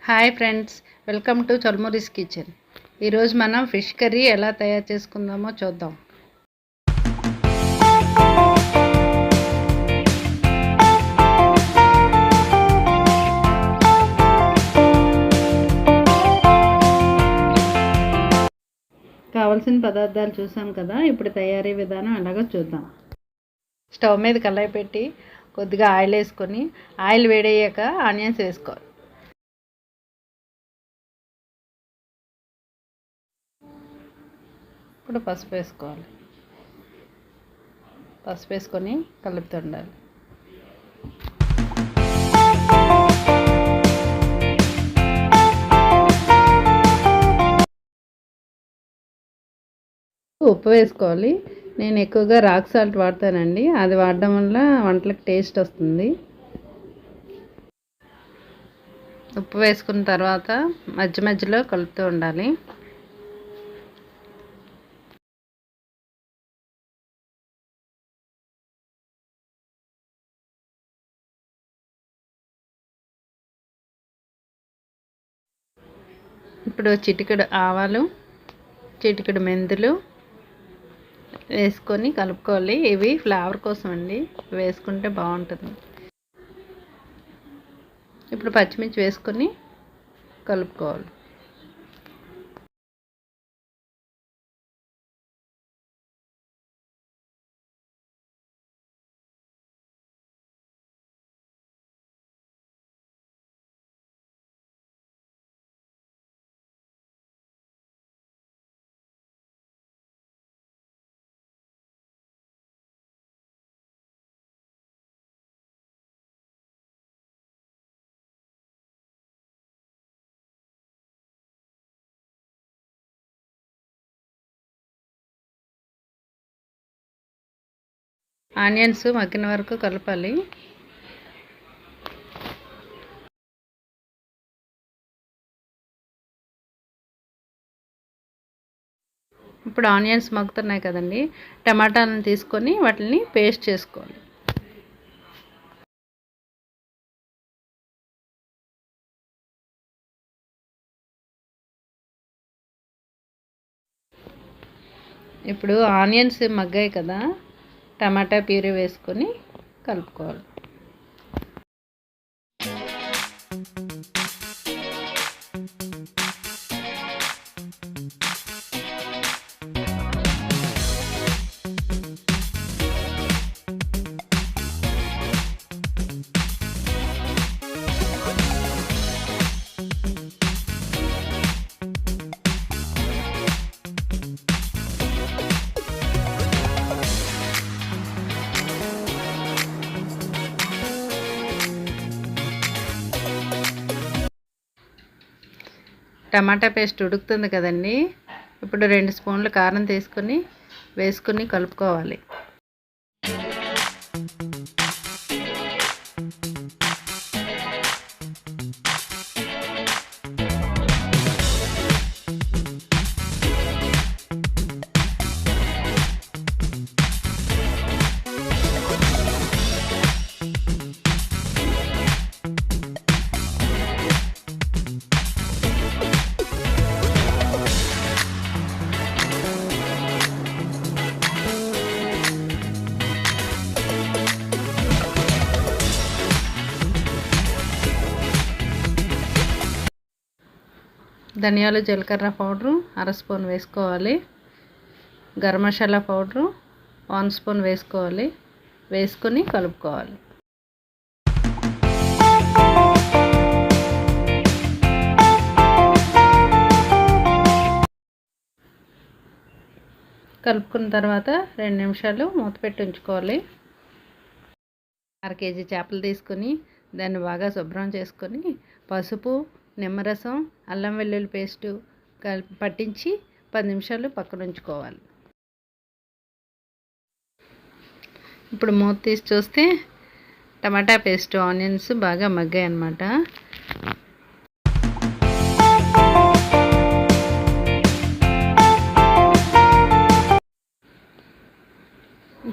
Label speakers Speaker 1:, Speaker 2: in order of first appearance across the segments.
Speaker 1: Hi friends, welcome to Chalmuri's kitchen. ఈరోజు మనం fish curry ఎలా తయారు చేసుకుందామో చూద్దాం. కావాల్సిన పదార్థాలు చూసాం కదా, ఇప్పుడు తయారీ విధానం ఎలాగో చూద్దాం. స్టవ్ మీద కళాయి పెట్టి కొద్దిగా ఆయిల్ వేసుకొని, ఆయిల్ వేడయ్యాక ఆనియన్స్ వేసుకోవాలి. ఇప్పుడు పసుపు వేసుకోవాలి. పసుపు వేసుకొని కలుపుతుండాలి. ఉప్పు వేసుకోవాలి. నేను ఎక్కువగా రాక్ సాల్ట్ వాడతానండి. అది వాడడం వల్ల వంటలకు టేస్ట్ వస్తుంది. ఉప్పు వేసుకున్న తర్వాత మధ్య మధ్యలో కలుపుతూ ఉండాలి. ఇప్పుడు చిటికెడు ఆవాలు, చిటికెడు మెంతులు వేసుకొని కలుపుకోవాలి. ఇవి ఫ్లేవర్ కోసం అండి, వేసుకుంటే బాగుంటుంది. ఇప్పుడు పచ్చిమిర్చి వేసుకొని కలుపుకోవాలి. ఆనియన్స్ మగ్గిన వరకు కలపాలి. ఇప్పుడు ఆనియన్స్ మగ్గుతున్నాయి కదండి, టమాటాలను తీసుకొని వాటిని పేస్ట్ చేసుకోవాలి. ఇప్పుడు ఆనియన్స్ మగ్గాయి కదా, టమాటా ప్యూరీ వేసుకొని కలుపుకోవాలి. టమాటా పేస్ట్ ఉడుకుతుంది కదండి, ఇప్పుడు 2 స్పూన్లు కారం వేసుకొని కలుపుకోవాలి. ధనియాలు, జీలకర్ర పౌడరు 1/2 స్పూన్ వేసుకోవాలి. గరం మసాలా పౌడరు 1 స్పూన్ వేసుకోవాలి. వేసుకొని కలుపుకోవాలి. కలుపుకున్న తర్వాత 2 నిమిషాలు మూత పెట్టి ఉంచుకోవాలి. 1/2 కేజీ చేపలు తీసుకొని దాన్ని బాగా శుభ్రం చేసుకొని పసుపు, నిమ్మరసం, అల్లం వెల్లుల్లి పేస్టు పట్టించి 10 నిమిషాలు పక్కన ఉంచుకోవాలి. ఇప్పుడు మూత తీసి చూస్తే టమాటా పేస్ట్, ఆనియన్స్ బాగా మగ్గాయి అన్నమాట.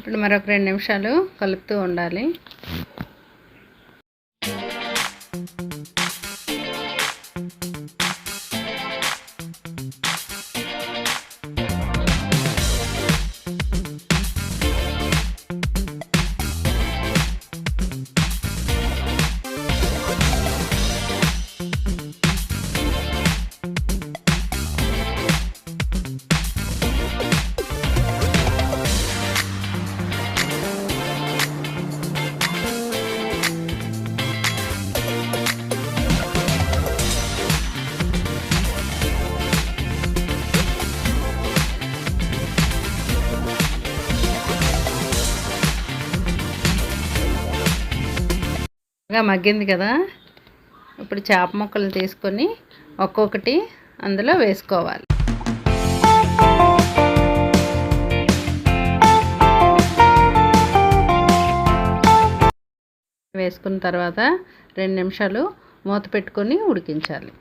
Speaker 1: ఇప్పుడు మరొక 2 నిమిషాలు కలుపుతూ ఉండాలి. బాగా మగ్గింది కదా. ఇప్పుడు చేప ముక్కలు తీసుకొని ఒక్కొక్కటి అందులో వేసుకోవాలి. వేసుకున్న తర్వాత 2 నిమిషాలు మూత పెట్టుకొని ఉడికించాలి.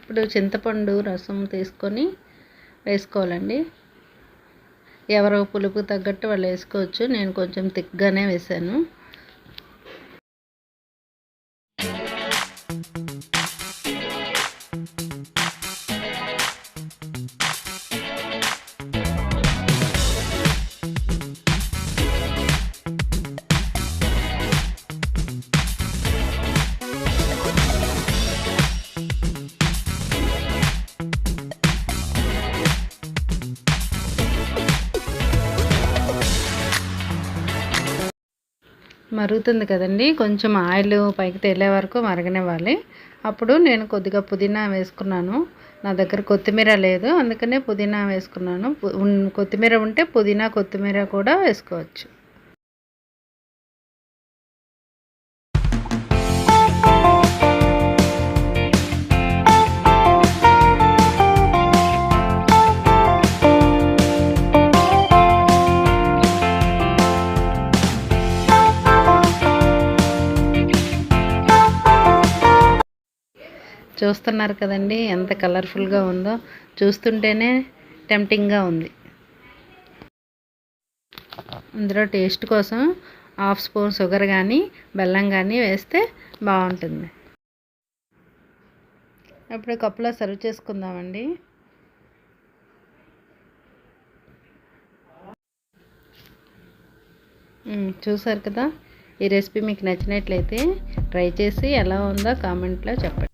Speaker 1: ఇప్పుడు చింతపండు రసం తీసుకొని వేసుకోవాలండి. ఎవరో పులుపు తగ్గట్టు వాళ్ళు వేసుకోవచ్చు. నేను కొంచెం థిక్గానే వేసాను. మరుగుతుంది కదండి, కొంచెం ఆయిల్ పైకి తేలే వరకు మరగనివ్వాలి. అప్పుడు నేను కొద్దిగా పుదీనా వేసుకున్నాను. నా దగ్గర కొత్తిమీర లేదు, అందుకనే పుదీనా వేసుకున్నాను. కొత్తిమీర ఉంటే పుదీనా కొత్తిమీర కూడా వేసుకోవచ్చు. చూస్తున్నారు కదండి ఎంత కలర్ఫుల్గా ఉందో, చూస్తుంటేనే టెంప్టింగ్గా ఉంది. అందులో టేస్ట్ కోసం 1/2 స్పూన్ షుగర్ కానీ బెల్లం కానీ వేస్తే బాగుంటుంది. ఇప్పుడు కప్పులో సర్వ్ చేసుకుందామండి. చూసారు కదా, ఈ రెసిపీ మీకు నచ్చినట్లయితే ట్రై చేసి ఎలా ఉందో కామెంట్లో చెప్పండి.